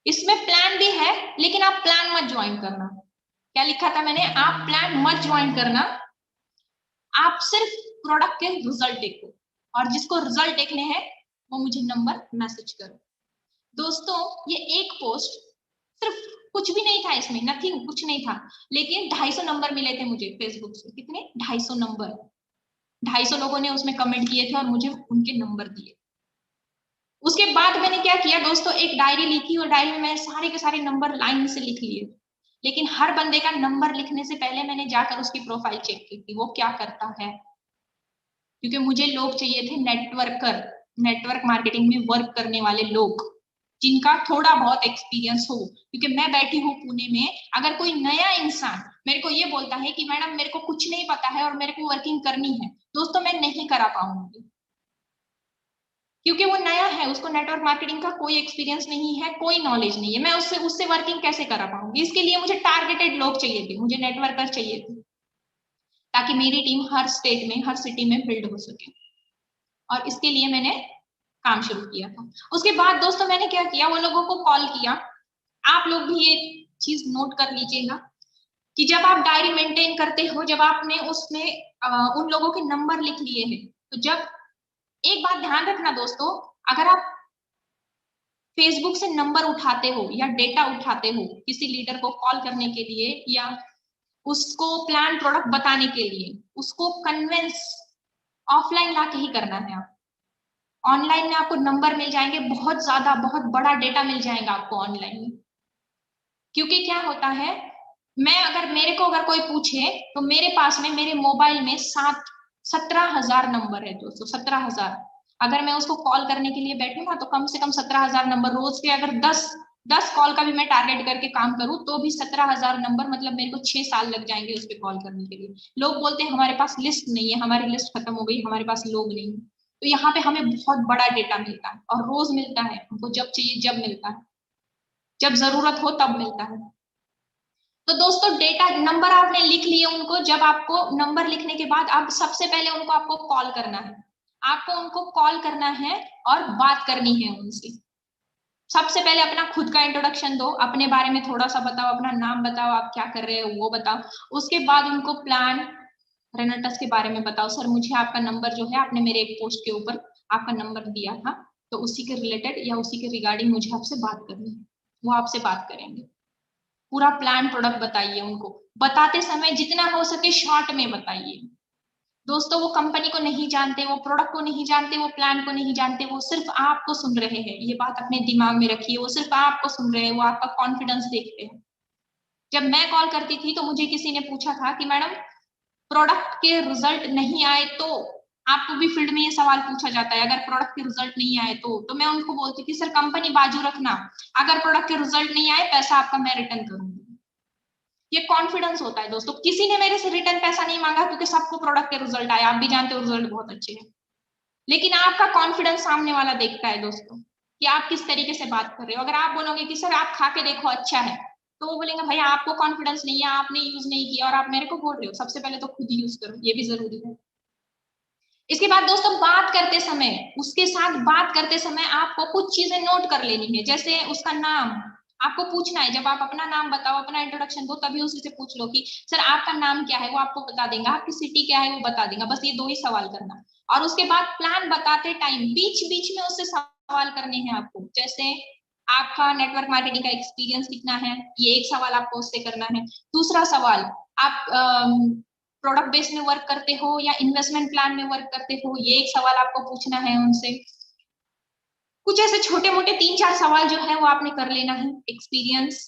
इसमें प्लान भी है, लेकिन आप प्लान मत ज्वाइन करना। क्या लिखा था मैंने, आप प्लान मत ज्वाइन करना, आप सिर्फ प्रोडक्ट के रिजल्ट देखो, और जिसको रिजल्ट देखने हैं वो मुझे नंबर मैसेज करो। दोस्तों ये एक पोस्ट, सिर्फ कुछ भी नहीं था इसमें, नथिंग, कुछ नहीं था, लेकिन 250 नंबर मिले थे मुझे फेसबुक से। कितने? 250 नंबर। 250 लोगों ने उसमें कमेंट किए थे और मुझे उनके नंबर दिए। उसके बाद मैंने क्या किया दोस्तों, एक डायरी लिखी, और डायरी में मैंने सारे के सारे नंबर लाइन से लिख लिए, लेकिन हर बंदे का नंबर लिखने से पहले मैंने जाकर उसकी प्रोफाइल चेक की थी, वो क्या करता है, क्योंकि मुझे लोग चाहिए थे नेटवर्क मार्केटिंग में वर्क करने वाले लोग, जिनका थोड़ा बहुत एक्सपीरियंस हो। क्योंकि मैं बैठी हूँ पुणे में, अगर कोई नया इंसान मेरे को ये बोलता है कि मैडम मेरे को कुछ नहीं पता है और मेरे को वर्किंग करनी है, दोस्तों मैं नहीं करा पाऊंगी, क्योंकि वो नया है, उसको नेटवर्क मार्केटिंग का कोई एक्सपीरियंस नहीं है, कोई नॉलेज नहीं है, मैं उससे वर्किंग कैसे करा पाऊंगी। इसके लिए मुझे टारगेटेड लोग चाहिए थे, मुझे नेटवर्कर चाहिए थे, ताकि मेरी टीम हर स्टेट में, हर सिटी में बिल्ड हो सके, और इसके लिए मैंने काम शुरू किया था। उसके बाद दोस्तों मैंने क्या किया, वो लोगों को कॉल किया। आप लोग भी ये चीज नोट कर लीजिएगा, कि जब आप डायरी मेंटेन करते हो, जब आपने उसमें उन लोगों के नंबर लिख लिए हैं, तो जब, एक बात ध्यान रखना दोस्तों, अगर आप फेसबुक से नंबर उठाते हो या डेटा उठाते हो किसी लीडर को कॉल करने के लिए, या उसको प्लान प्रोडक्ट बताने के लिए, उसको कन्विंस ऑफलाइन ला के ही करना है। आप ऑनलाइन में आपको नंबर मिल जाएंगे, बहुत ज्यादा, बहुत बड़ा डेटा मिल जाएगा आपको ऑनलाइन में। क्योंकि क्या होता है, मेरे को अगर कोई पूछे, तो मेरे पास में, मेरे मोबाइल में 17,000 नंबर है दोस्तों, 17,000। अगर मैं उसको कॉल करने के लिए बैठूं ना, तो कम से कम 17,000 नंबर, रोज के अगर 10 कॉल का भी मैं टारगेट करके काम करूं, तो भी 17,000 नंबर, मतलब मेरे को 6 साल लग जाएंगे उस पर कॉल करने के लिए। लोग बोलते हैं हमारे पास लिस्ट नहीं है, हमारी लिस्ट खत्म हो गई, हमारे पास लोग नहीं है। तो यहाँ पे हमें बहुत बड़ा डेटा मिलता है, और रोज मिलता है हमको, जब चाहिए जब मिलता है, जब जरूरत हो तब मिलता है। तो दोस्तों डेटा नंबर आपने लिख लिए उनको, जब आपको नंबर लिखने के बाद अब सबसे पहले उनको आपको कॉल करना है, आपको उनको कॉल करना है और बात करनी है उनसे। सबसे पहले अपना खुद का इंट्रोडक्शन दो, अपने बारे में थोड़ा सा बताओ, अपना नाम बताओ, आप क्या कर रहे हो वो बताओ। उसके बाद उनको प्लान रेनेटस के बारे में बताओ, सर मुझे आपका नंबर जो है, आपने मेरे एक पोस्ट के ऊपर आपका नंबर दिया था, तो उसी के रिलेटेड या उसी के रिगार्डिंग मुझे आपसे बात करनी है। वो आपसे बात करेंगे, पूरा प्लान प्रोडक्ट बताइए उनको। बताते समय जितना हो सके शॉर्ट में बताइए। दोस्तों वो कंपनी को नहीं जानते, वो प्रोडक्ट को नहीं जानते, वो प्लान को नहीं जानते, वो सिर्फ आपको सुन रहे हैं, ये बात अपने दिमाग में रखिए, वो सिर्फ आपको सुन रहे हैं, वो आपका कॉन्फिडेंस देखते हैं। जब मैं कॉल करती थी तो मुझे किसी ने पूछा था कि मैडम प्रोडक्ट के रिजल्ट नहीं आए तो, आपको भी फील्ड में ये सवाल पूछा जाता है, अगर प्रोडक्ट के रिजल्ट नहीं आए तो मैं उनको बोलती थी सर कंपनी बाजू रखना, अगर प्रोडक्ट के रिजल्ट नहीं आए पैसा आपका मैं रिटर्न करूंगी। ये कॉन्फिडेंस होता है दोस्तों, किसी ने मेरे से रिटर्न पैसा नहीं मांगा, क्योंकि सबको प्रोडक्ट के रिजल्ट आए, आप भी जानते हो रिजल्ट बहुत अच्छे हैं, लेकिन आपका कॉन्फिडेंस सामने वाला देखता है दोस्तों, कि आप किस तरीके से बात कर रहे हो। अगर आप बोलोगे कि सर आप खा के देखो अच्छा है, तो वो बोलेंगे भैया आपको कॉन्फिडेंस नहीं है, आपने यूज नहीं किया और आप मेरे को बोल रहे हो, सबसे पहले तो खुद यूज करो, ये भी जरूरी है। इसके बाद दोस्तों बात करते समय, उसके साथ बात करते समय आपको कुछ चीजें नोट कर लेनी है, जैसे उसका नाम, आपको पूछना है, जब आप अपना नाम बताओ, अपना इंट्रोडक्शन दो, तभी उसी से पूछ लो कि सर आपका नाम क्या है, वो आपको बता देगा, आपकी सिटी क्या है वो बता देगा। बस ये 2 ही सवाल करना। और उसके बाद प्लान बताते टाइम बीच बीच में उससे सवाल करने हैं आपको, जैसे आपका नेटवर्क मार्केटिंग का एक्सपीरियंस कितना है, ये एक सवाल आपको उससे करना है। दूसरा सवाल, आप प्रोडक्ट बेस में वर्क करते हो या इन्वेस्टमेंट प्लान में वर्क करते हो, ये एक सवाल आपको पूछना है उनसे। कुछ ऐसे छोटे मोटे 3-4 सवाल जो है वो आपने कर लेना है। एक्सपीरियंस,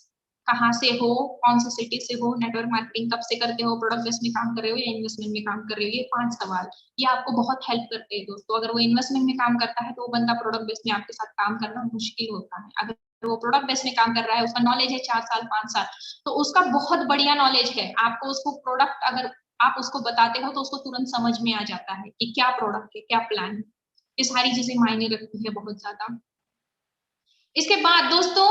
कहाँ से हो, कौन सी सिटी से हो, नेटवर्क मार्केटिंग कब से करते हो, प्रोडक्ट बेस में काम कर रहे हो या इन्वेस्टमेंट में काम कर रहे हो, ये 5 सवाल। ये आपको बहुत हेल्प करते हैं दोस्तों। अगर वो इन्वेस्टमेंट में काम करता है तो वो बंदा प्रोडक्ट बेस में आपके साथ काम करना मुश्किल होता है। अगर वो प्रोडक्ट बेस में काम कर रहा है, उसका नॉलेज है 4 साल 5 साल, तो उसका बहुत बढ़िया नॉलेज है। आपको उसको प्रोडक्ट अगर आप उसको बताते हो तो उसको तुरंत समझ में आ जाता है कि क्या प्रोडक्ट है, क्या प्लान है। ये सारी चीजें मायने रखती है बहुत ज्यादा। इसके बाद दोस्तों,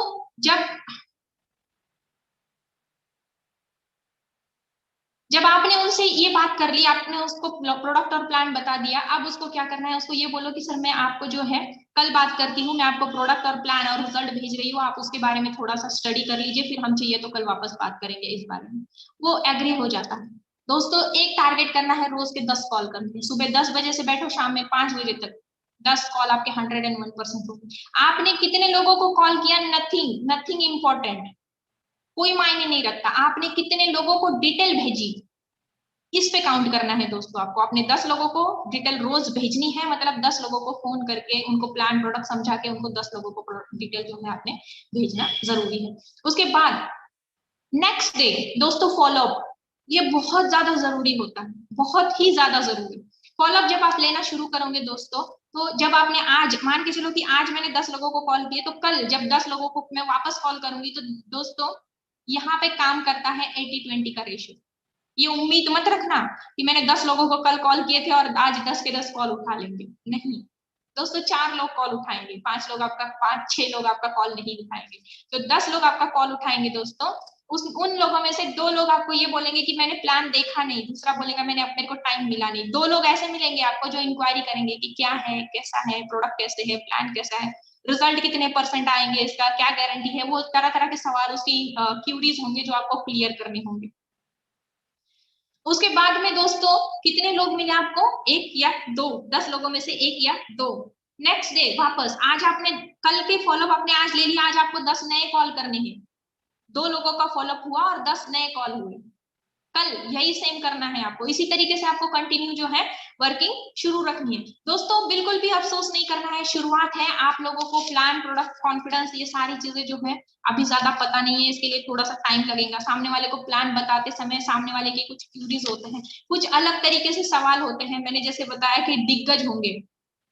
जब आपने उनसे ये बात कर ली, आपने उसको प्रोडक्ट और प्लान बता दिया, अब उसको क्या करना है, उसको ये बोलो कि सर मैं आपको जो है कल बात करती हूँ, मैं आपको प्रोडक्ट और प्लान और रिजल्ट भेज रही हूँ, आप उसके बारे में थोड़ा सा स्टडी कर लीजिए, फिर हम चाहिए तो कल वापस बात करेंगे इस बारे में। वो एग्री हो जाता है। दोस्तों एक टारगेट करना है, रोज के 10 कॉल करने हैं। सुबह 10 बजे से बैठो, शाम में 5 बजे तक 10 कॉल आपके 101% होंगे। आपने कितने लोगों को कॉल किया, नथिंग नथिंग इंपॉर्टेंट, कोई मायने नहीं रखता। आपने कितने लोगों को डिटेल भेजी, इस पे काउंट करना है दोस्तों। आपको अपने 10 लोगों को डिटेल रोज भेजनी है, मतलब 10 लोगों को फोन करके उनको प्लान प्रोडक्ट समझा के उनको 10 लोगों को डिटेल जो है आपने भेजना जरूरी है। उसके बाद नेक्स्ट डे दोस्तों फॉलोअप, ये बहुत ज्यादा जरूरी होता है, बहुत ही ज्यादा जरूरी। फॉलोअप जब आप लेना शुरू करोगे दोस्तों, तो जब आपने आज मान के चलो कि आज मैंने 10 लोगों को कॉल किए, तो कल जब 10 लोगों को मैं वापस कॉल करूंगी, तो दोस्तों यहाँ पे काम करता है 80-20 का रेशियो। ये उम्मीद मत रखना कि मैंने 10 लोगों को कल कॉल किए थे और आज 10 के 10 कॉल उठा लेंगे, नहीं दोस्तों। 4 लोग कॉल उठाएंगे, 5 लोग आपका 5-6 लोग आपका कॉल नहीं उठाएंगे, तो 10 लोग आपका कॉल उठाएंगे दोस्तों। उन लोगों में से 2 लोग आपको ये बोलेंगे कि मैंने प्लान देखा नहीं, दूसरा बोलेगा मैंने अपने को टाइम मिला नहीं। 2 लोग ऐसे मिलेंगे आपको जो इंक्वायरी करेंगे कि क्या है, कैसा है, प्रोडक्ट कैसे है, प्लान कैसा है, रिजल्ट कितने % आएंगे, इसका क्या गारंटी है, वो तरह तरह के सवाल, उसकी क्यूरीज होंगे जो आपको क्लियर करने होंगे। उसके बाद में दोस्तों कितने लोग मिले आपको, 1 या 2, 10 लोगों में से 1 या 2। नेक्स्ट डे वापस, आज आपने कल के फॉलोअप आपने आज ले लिया, आज आपको 10 नए कॉल करने हैं। 2 लोगों का फॉलोअप हुआ और 10 नए कॉल हुए। कल यही सेम करना है आपको। इसी तरीके से आपको कंटिन्यू जो है वर्किंग शुरू रखनी है दोस्तों। बिल्कुल भी अफसोस नहीं करना है, शुरुआत है। आप लोगों को प्लान, प्रोडक्ट, कॉन्फिडेंस, ये सारी चीजें जो है अभी ज्यादा पता नहीं है, इसके लिए थोड़ा सा टाइम लगेगा। सामने वाले को प्लान बताते समय सामने वाले के कुछ क्यूरीज होते हैं, कुछ अलग तरीके से सवाल होते हैं। मैंने जैसे बताया कि दिग्गज होंगे,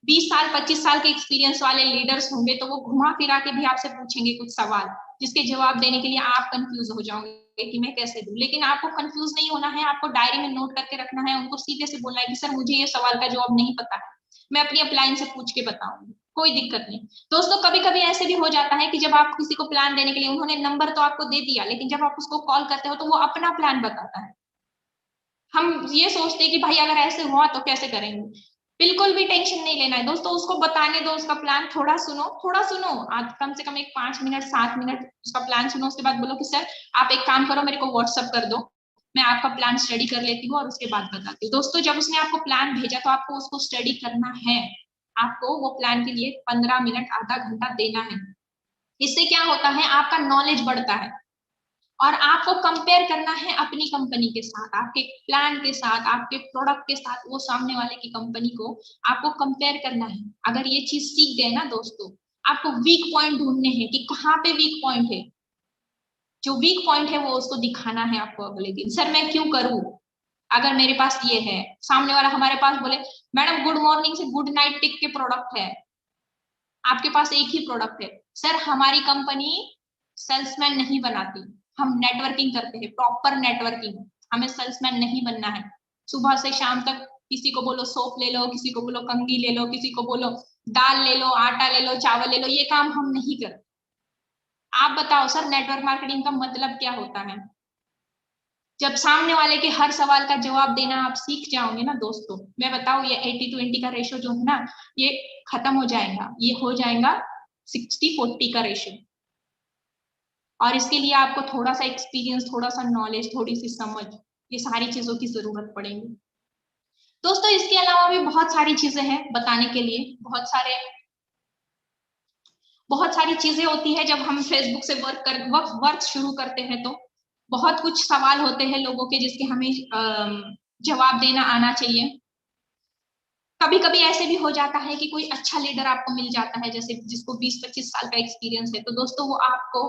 20 साल 25 साल के एक्सपीरियंस वाले लीडर्स होंगे, तो वो घुमा फिरा के भी आपसे पूछेंगे कुछ सवाल, जिसके जवाब देने के लिए आप कंफ्यूज हो जाओगे कि मैं कैसे दूं। लेकिन आपको कंफ्यूज नहीं होना है, आपको डायरी में नोट करके रखना है, उनको सीधे से बोलना है कि सर मुझे ये सवाल का जवाब नहीं पता है, मैं अपनी अपलाइन से पूछ के बताऊंगी, कोई दिक्कत नहीं। दोस्तों कभी कभी ऐसे भी हो जाता है कि जब आप किसी को प्लान देने के लिए, उन्होंने नंबर तो आपको दे दिया, लेकिन जब आप उसको कॉल करते हो तो वो अपना प्लान बताता है। हम ये सोचते हैं कि भाई अगर ऐसे हुआ तो कैसे करेंगे। बिल्कुल भी टेंशन नहीं लेना है दोस्तों, उसको बताने दो उसका प्लान, थोड़ा सुनो, थोड़ा सुनो, आज कम से कम एक 5 मिनट 7 मिनट उसका प्लान सुनो। उसके बाद बोलो कि सर आप एक काम करो, मेरे को व्हाट्सअप कर दो, मैं आपका प्लान स्टडी कर लेती हूँ और उसके बाद बताती हूँ। दोस्तों जब उसने आपको प्लान भेजा तो आपको उसको स्टडी करना है, आपको वो प्लान के लिए 15 मिनट आधा घंटा देना है। इससे क्या होता है, आपका नॉलेज बढ़ता है और आपको कंपेयर करना है अपनी कंपनी के साथ, आपके प्लान के साथ, आपके प्रोडक्ट के साथ, वो सामने वाले की कंपनी को आपको कंपेयर करना है। अगर ये चीज सीख गए ना दोस्तों, आपको वीक पॉइंट ढूंढने हैं कि कहाँ पे वीक पॉइंट है। जो वीक पॉइंट है वो उसको दिखाना है आपको अगले दिन। सर मैं क्यों करूं, अगर मेरे पास ये है, सामने वाला हमारे पास बोले मैडम गुड मॉर्निंग से गुड नाइट टिक के प्रोडक्ट है, आपके पास एक ही प्रोडक्ट है। सर हमारी कंपनी सेल्समैन नहीं बनाती, हम नेटवर्किंग करते हैं, प्रॉपर नेटवर्किंग, हमें सेल्समैन नहीं बनना है। सुबह से शाम तक किसी को बोलो सोप ले लो, किसी को बोलो कंघी ले लो, किसी को बोलो दाल ले लो, आटा ले लो, चावल ले लो, ये काम हम नहीं करते। आप बताओ सर नेटवर्क मार्केटिंग का मतलब क्या होता है। जब सामने वाले के हर सवाल का जवाब देना आप सीख जाओगे ना दोस्तों, मैं बताऊं ये 80-20 का रेशियो जो है ना, ये खत्म हो जाएगा, ये हो जाएगा 60-40 का रेशियो। और इसके लिए आपको थोड़ा सा एक्सपीरियंस, थोड़ा सा नॉलेज, थोड़ी सी समझ, ये सारी चीजों की जरूरत पड़ेगी दोस्तों। इसके अलावा भी बहुत सारी चीजें हैं बताने के लिए, बहुत सारी चीजें होती है जब हम फेसबुक से वर्क शुरू करते हैं तो बहुत कुछ सवाल होते हैं लोगों के जिसके हमें जवाब देना आना चाहिए। कभी कभी ऐसे भी हो जाता है कि कोई अच्छा लीडर आपको मिल जाता है, जैसे जिसको 20-25 साल का एक्सपीरियंस है, तो दोस्तों वो आपको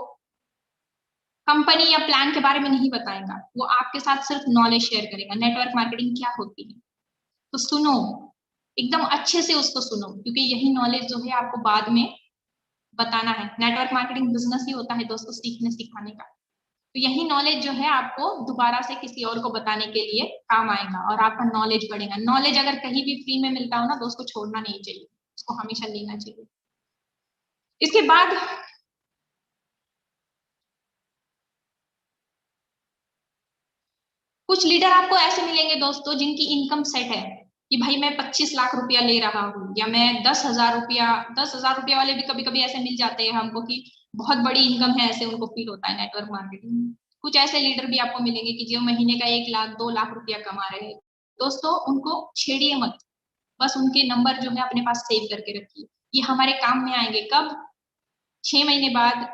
कंपनी या प्लान के बारे में नहीं बताएगा, वो आपके साथ सिर्फ नॉलेज शेयर करेगा, नेटवर्क मार्केटिंग क्या होती है। तो सुनो, एकदम अच्छे से उसको सुनो, क्योंकि यही नॉलेज जो है आपको बाद में बताना है। नेटवर्क मार्केटिंग बिजनेस ही होता है दोस्तों, सीखने सिखाने का। तो यही नॉलेज जो है आपको दोबारा से किसी और को बताने के लिए काम आएगा और आपका नॉलेज बढ़ेगा। नॉलेज अगर कहीं भी फ्री में मिलता हो ना दोस्तों, छोड़ना नहीं चाहिए, उसको हमेशा लेना चाहिए। इसके बाद कुछ लीडर आपको ऐसे मिलेंगे दोस्तों जिनकी इनकम सेट है कि भाई मैं 25 लाख रुपया ले रहा हूँ, या मैं 10,000 रुपया वाले भी कभी कभी ऐसे मिल जाते हैं हमको कि बहुत बड़ी इनकम है, ऐसे उनको फील होता है नेटवर्क मार्केटिंग में। कुछ ऐसे लीडर भी आपको मिलेंगे कि जो महीने का 1 लाख 2 लाख रुपया कमा रहे हैं। दोस्तों उनको छेड़िए मत, बस उनके नंबर जो है अपने पास सेव करके रखिए। ये हमारे काम में आएंगे कब? 6 महीने बाद,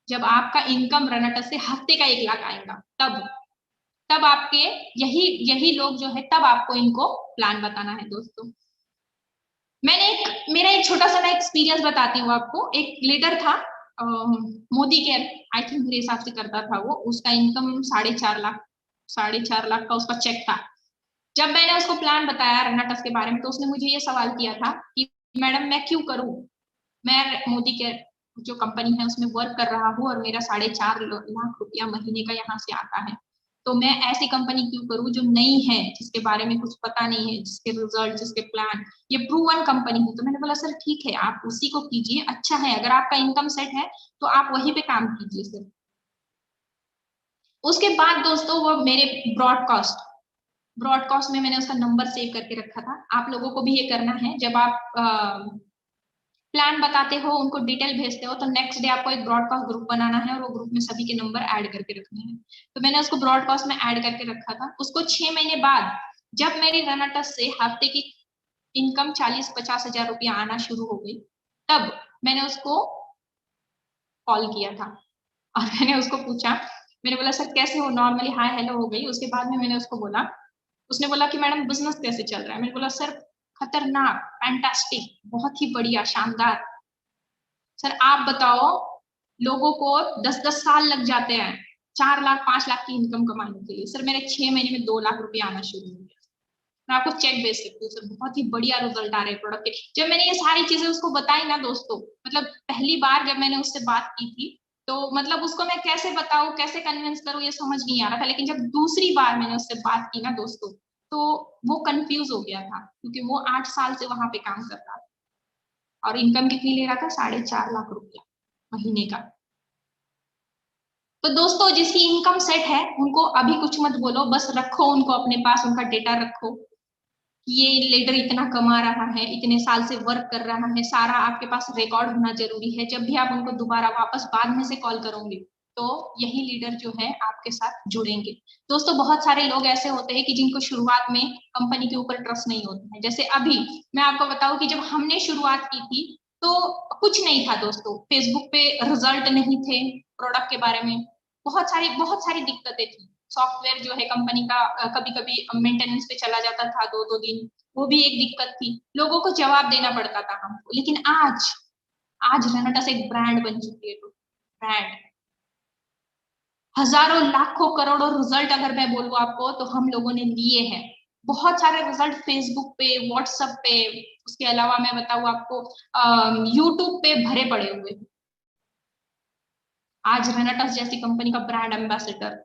जब आपका इनकम रनट से हफ्ते का 1 लाख आएगा, तब आपके यही लोग जो है, तब आपको इनको प्लान बताना है दोस्तों। मेरा एक छोटा सा मैं एक्सपीरियंस बताती हूँ आपको। एक लीडर था मोदी केयर, आई थिंक मेरे हिसाब से करता था वो, उसका इनकम 4.5 लाख का उसका चेक था। जब मैंने उसको प्लान बताया रनाटस के बारे में, तो उसने मुझे ये सवाल किया था कि मैडम मैं क्यों करूं, मैं मोदी केयर जो कंपनी है उसमें वर्क कर रहा हूँ और मेरा 4.5 लाख रुपया महीने का यहाँ से आता है, तो मैं ऐसी कंपनी क्यों करूं जो नई है, जिसके बारे में कुछ पता नहीं है, जिसके रिजल्ट, जिसके प्लान, ये प्रूवन कंपनी है। तो मैंने बोला सर ठीक है, आप उसी को कीजिए, अच्छा है, अगर आपका इनकम सेट है तो आप वहीं पे काम कीजिए सर। उसके बाद दोस्तों वो मेरे ब्रॉडकास्ट में मैंने उसका नंबर सेव करके रखा था। आप लोगों को भी ये करना है, जब आप प्लान बताते हो, उनको डिटेल भेजते हो, तो नेक्स्ट डे आपको एक ब्रॉडकास्ट ग्रुप बनाना है और वो ग्रुप में सभी के नंबर ऐड करके रखने हैं। तो मैंने उसको ब्रॉडकास्ट में ऐड करके रखा था। उसको 6 महीने बाद जब मेरी रनाटस से हफ्ते की इनकम 40-50 हजार रुपया आना शुरू हो गई, तब मैंने उसको कॉल किया था और मैंने उसको पूछा, मैंने बोला सर कैसे हो, नॉर्मली हाय हेलो हो गई। उसके बाद में मैंने उसको बोला, उसने बोला कि मैडम बिजनेस कैसे चल रहा है। मैंने बोला सर खतरनाक, फैंटास्टिक, बहुत ही बढ़िया, शानदार। सर आप बताओ, लोगों को 10-10 साल लग जाते हैं 4 लाख 5 लाख की इनकम कमाने के लिए, सर मेरे 6 महीने में 2 लाख रुपया आना शुरू हो गया। मैं आपको चेक भेज सकती हूँ सर, बहुत ही बढ़िया रिजल्ट आ रहे हैं प्रोडक्ट के। जब मैंने ये सारी चीजें उसको बताई ना दोस्तों, मतलब पहली बार जब मैंने उससे बात की थी, तो मतलब उसको मैं कैसे बताऊं, कैसे कन्विंस करूं, ये समझ नहीं आ रहा था। लेकिन जब दूसरी बार मैंने उससे बात की ना दोस्तों, तो वो कंफ्यूज हो गया था, क्योंकि वो 8 साल से वहां पे काम कर रहा था और इनकम कितनी ले रहा था, 4.5 लाख रुपया महीने का। तो दोस्तों जिसकी इनकम सेट है उनको अभी कुछ मत बोलो, बस रखो उनको अपने पास, उनका डेटा रखो। ये लीडर इतना कमा रहा है, इतने साल से वर्क कर रहा है, सारा आपके पास रिकॉर्ड होना जरूरी है। जब भी आप उनको दोबारा वापस बाद में से कॉल करोगे, तो यही लीडर जो है आपके साथ जुड़ेंगे। दोस्तों बहुत सारे लोग ऐसे होते हैं कि जिनको शुरुआत में कंपनी के ऊपर ट्रस्ट नहीं होता है। जैसे अभी मैं आपको बताऊं कि जब हमने शुरुआत की थी तो कुछ नहीं था दोस्तों, फेसबुक पे रिजल्ट नहीं थे, प्रोडक्ट के बारे में बहुत सारी दिक्कतें थी। सॉफ्टवेयर जो है कंपनी का कभी कभी मेंटेनेंस पे चला जाता था 2-2 दिन, वो भी एक दिक्कत थी, लोगों को जवाब देना पड़ता था हमको। लेकिन आज रेनेटस एक ब्रांड बन चुकी है, ब्रांड, हजारों लाखों करोड़ों रिजल्ट अगर मैं बोलूं आपको तो हम लोगों ने लिए हैं। बहुत सारे रिजल्ट फेसबुक पे, व्हाट्सएप पे, उसके अलावा मैं बताऊं आपको यूट्यूब पे भरे पड़े हुए। आज रेनेटस जैसी कंपनी का ब्रांड एम्बेसडर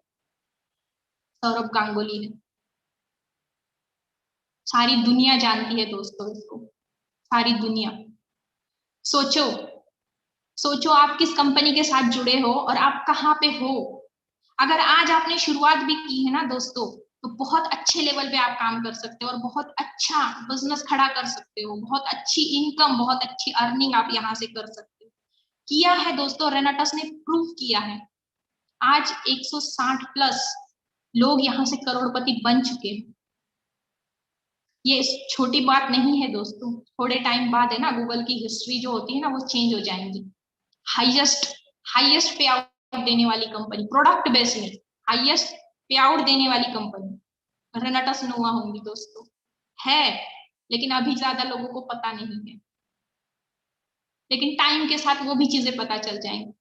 सौरभ गांगुली है, सारी दुनिया जानती है दोस्तों इसको, सारी दुनिया। सोचो सोचो आप किस कंपनी के साथ जुड़े हो और आप कहाँ पे हो। अगर आज आपने शुरुआत भी की है ना दोस्तों, तो बहुत अच्छे लेवल पे आप काम कर सकते हो और बहुत अच्छा बिजनेस खड़ा कर सकते हो, बहुत अच्छी इनकम, बहुत अच्छी अर्निंग आप यहाँ से कर सकते हो। किया है दोस्तों, रेनेटस ने प्रूव किया है। आज 160 प्लस लोग यहाँ से करोड़पति बन चुके हैं। ये छोटी बात नहीं है दोस्तों, थोड़े टाइम बाद है ना गूगल की हिस्ट्री जो होती है ना वो चेंज हो जाएंगी। हाईएस्ट पे आउट देने वाली कंपनी, प्रोडक्ट बेस में हाईएस्ट पे आउट देने वाली कंपनी रेनेटा नोवा होंगी दोस्तों, है, लेकिन अभी ज्यादा लोगों को पता नहीं है, लेकिन टाइम के साथ वो भी चीजें पता चल जाएंगी।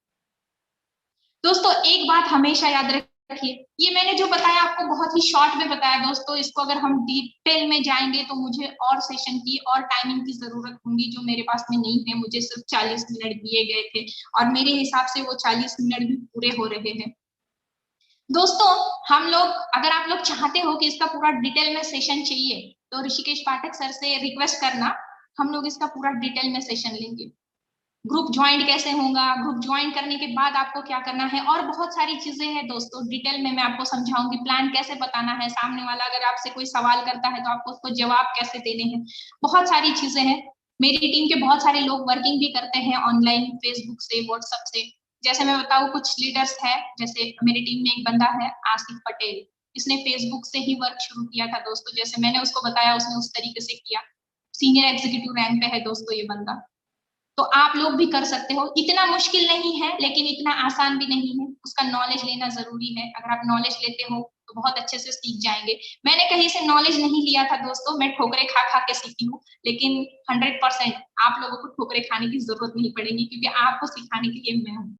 दोस्तों एक बात हमेशा याद रखिए, ये मैंने जो बताया आपको बहुत ही शॉर्ट में बताया दोस्तों, इसको अगर हम डिटेल में जाएंगे तो मुझे और सेशन की और टाइमिंग की जरूरत होगी जो मेरे पास में नहीं है। मुझे सिर्फ 40 मिनट दिए गए थे और मेरे हिसाब से वो 40 मिनट भी पूरे हो रहे हैं। दोस्तों हम लोग, अगर आप लोग चाहते हो कि इसका पूरा डिटेल में सेशन चाहिए तो ऋषिकेश पाठक सर से रिक्वेस्ट करना, हम लोग इसका पूरा डिटेल में सेशन लेंगे। ग्रुप ज्वाइन कैसे होगा, ग्रुप ज्वाइन करने के बाद आपको क्या करना है, और बहुत सारी चीजें हैं दोस्तों डिटेल में मैं आपको समझाऊंगी। प्लान कैसे बताना है, सामने वाला अगर आपसे कोई सवाल करता है तो आपको उसको जवाब कैसे देने हैं, बहुत सारी चीजें हैं। मेरी टीम के बहुत सारे लोग वर्किंग भी करते हैं ऑनलाइन, फेसबुक से, व्हाट्सएप से। जैसे मैं बताऊँ कुछ लीडर्स है, जैसे मेरी टीम में एक बंदा है आसिफ पटेल, इसने फेसबुक से ही वर्क शुरू किया था दोस्तों, जैसे मैंने उसको बताया उसने उस तरीके से किया। सीनियर एग्जीक्यूटिव रैंक पे है दोस्तों ये बंदा, तो आप लोग भी कर सकते हो। इतना मुश्किल नहीं है लेकिन इतना आसान भी नहीं है, उसका नॉलेज लेना जरूरी है। अगर आप नॉलेज लेते हो तो बहुत अच्छे से सीख जाएंगे। मैंने कहीं से नॉलेज नहीं लिया था दोस्तों, मैं ठोकरे खा खा के सीखी हूँ, लेकिन 100% आप लोगों को ठोकरे खाने की जरूरत नहीं पड़ेगी क्योंकि आपको सिखाने के लिए मैं हूँ।